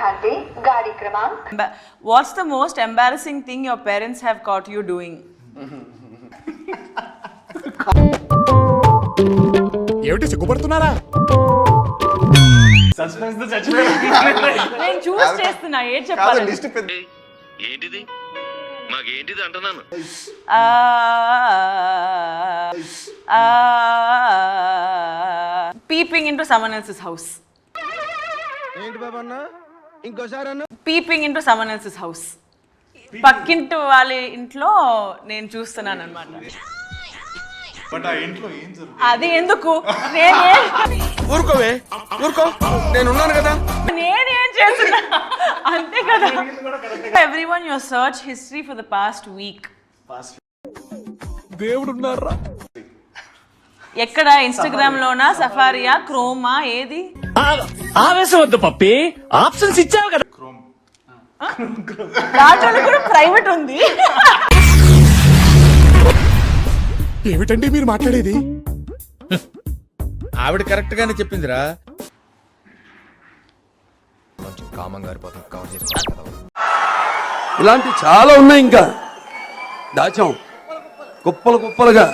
ठाणे गाड़ी क्रमांक. What's the most embarrassing thing your parents have caught you doing? ఏమిటి సిగ్గుపడుతున్నారా? Suspense తో చచ్చిపోయారు. నేను చూస్ చేస్తున్నా ఏం చెప్పాలి. లిస్ట్ పెద్ద ఏంటిది మాకేంటిది అంటున్నాను. Peeping into someone else's house. ఏంటి బాబా అన్న ఇంకోసారి అన్న Peeping into someone else's house. పక్కింటి వాళ్ళ ఇంట్లో నేను చూస్తున్నాను అన్నమాట. బట్ ఆ ఇంట్లో ఏం జరుగుతుంది? అది ఎందుకు ఊరుకోవే ఊరుకో నేనున్నాను కదా. నేనేం చేస్తున్నా అంతే కదా. Everyone your search history for the past week. దేవుడున్నారా? ఎక్కడ ఇన్స్టాగ్రామ్ లోనా, సఫారియా, క్రోమా, ఏది? ఆవేశం వద్దు పప్పి, ఆప్షన్స్ ఇచ్చావు కదా. దాంట్లో కూడా ప్రైవేట్ ఉంది. ఏమిటండి మీరు మాట్లాడేది? ఆవిడ కరెక్ట్ గానే చెప్పిందిరా. ఇలాంటి చాలా ఉన్నాయి ఇంకా దాచాం కుప్పలు కుప్పలుగా.